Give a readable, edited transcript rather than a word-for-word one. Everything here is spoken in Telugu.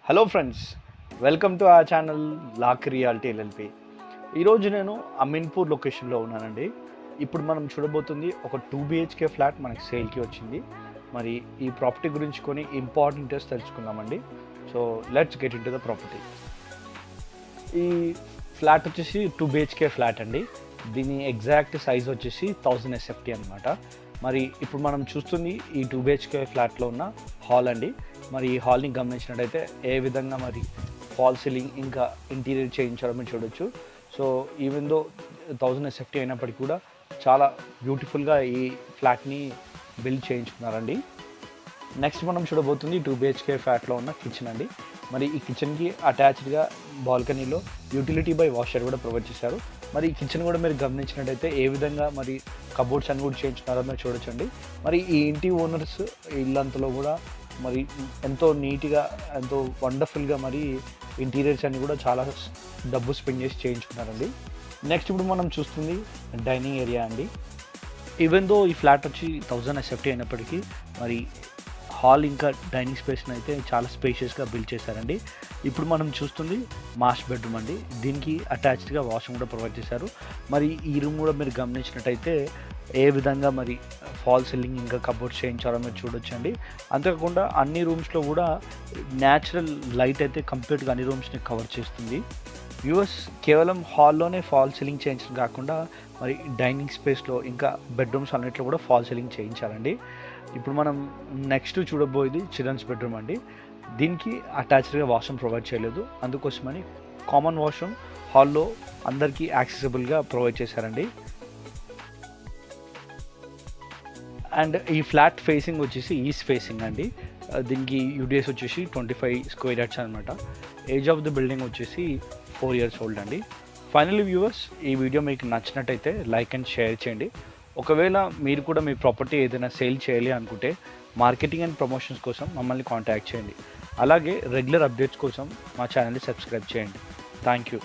Hello friends, welcome to our channel lock reality LLP. ఈరోజు నేను అమీన్పూర్ లొకేషన్లో ఉన్నానండి. ఇప్పుడు మనం చూడబోతుంది ఒక 2 BHK ఫ్లాట్ మనకి సేల్కి వచ్చింది. మరి ఈ ప్రాపర్టీ గురించి కొన్ని ఇంపార్టెంట్ తెలుసుకుందామండి. So let's get in to the property. ఈ ఫ్లాట్ వచ్చేసి 2 BHK ఫ్లాట్ అండి. దీని ఎగ్జాక్ట్ సైజ్ వచ్చేసి 1000 SFT అనమాట. మరి ఇప్పుడు మనం చూస్తుంది ఈ 2 BHK ఫ్లాట్లో ఉన్న హాల్ అండి. మరి ఈ హాల్ని గమనించినట్టయితే ఏ విధంగా మరి ఫాల్ సీలింగ్ ఇంకా ఇంటీరియర్ చేయించారో మీరు చూడొచ్చు. సో ఈవెన్ దో 1000 SFT అయినప్పటికీ కూడా చాలా బ్యూటిఫుల్గా ఈ ఫ్లాట్ని బిల్డ్ చేయించుకున్నారండి. నెక్స్ట్ మనం చూడబోతుంది 2 BHK ఫ్లాట్లో ఉన్న కిచెన్ అండి. మరి ఈ కిచెన్కి అటాచ్డ్గా బాల్కనీలో యూటిలిటీ బై వాషర్ కూడా ప్రొవైడ్ చేశారు. మరి ఈ కిచెన్ కూడా మీరు గమనించినట్టయితే ఏ విధంగా మరి కబోర్డ్స్ అన్ని కూడా చేయించున్నారో మీరు చూడొచ్చండి. మరి ఈ ఇంటి ఓనర్స్ ఇల్లంతలో కూడా మరి ఎంతో నీట్గా ఎంతో వండర్ఫుల్గా మరి ఇంటీరియర్స్ అన్ని కూడా చాలా డబ్బు స్పెండ్ చేసి చేయించుకున్నారండి. నెక్స్ట్ ఇప్పుడు మనం చూస్తుంది డైనింగ్ ఏరియా అండి. ఈవెన్ దో ఈ ఫ్లాట్ వచ్చి 1000 SFT అయినప్పటికీ మరి హాల్ ఇంకా డైనింగ్ స్పేస్ని అయితే చాలా స్పేషియస్గా బిల్డ్ చేశారండి. ఇప్పుడు మనం చూస్తుంది మాస్టర్ బెడ్రూమ్ అండి. దీనికి అటాచ్డ్గా వాష్రూమ్ కూడా ప్రొవైడ్ చేశారు. మరి ఈ రూమ్ కూడా మీరు గమనించినట్టయితే ఏ విధంగా మరి ఫాల్ సీలింగ్ ఇంకా కబోర్డ్స్ చేయించారో మీరు చూడొచ్చండి. అంతేకాకుండా అన్ని రూమ్స్లో కూడా న్యాచురల్ లైట్ అయితే కంప్లీట్గా అన్ని రూమ్స్ని కవర్ చేస్తుంది. వ్యూవర్స్, కేవలం హాల్లోనే ఫాల్ సీలింగ్ చేయించడం కాకుండా మరి డైనింగ్ స్పేస్లో ఇంకా బెడ్రూమ్స్ అన్నింటిలో కూడా ఫాల్ సీలింగ్ చేయించాలండి. ఇప్పుడు మనం నెక్స్ట్ చూడబోయేది చిల్డ్రన్స్ బెడ్రూమ్ అండి. దీనికి అటాచ్డ్గా వాష్రూమ్ ప్రొవైడ్ చేయలేదు. అందుకోసమని కామన్ వాష్రూమ్ హాల్లో అందరికీ యాక్సెసిబుల్గా ప్రొవైడ్ చేశారండి. అండ్ ఈ ఫ్లాట్ ఫేసింగ్ వచ్చేసి ఈస్ట్ ఫేసింగ్ అండి. దీనికి యూడిఎస్ వచ్చేసి 25 స్క్వేర్ యార్డ్స్ అనమాట. ఏజ్ ఆఫ్ ది బిల్డింగ్ వచ్చేసి 4 years ఓల్డ్ అండి. ఫైనల్లీ వ్యూవర్స్, ఈ వీడియో మీకు నచ్చినట్టయితే లైక్ అండ్ షేర్ చేయండి. ఒకవేళ మీరు కూడా మీ ప్రాపర్టీ ఏదైనా సేల్ చేయాలి అనుకుంటే మార్కెటింగ్ అండ్ ప్రమోషన్స్ కోసం మమ్మల్ని కాంటాక్ట్ చేయండి. అలాగే రెగ్యులర్ అప్డేట్స్ కోసం మా ఛానల్ని సబ్స్క్రైబ్ చేయండి. Thank you.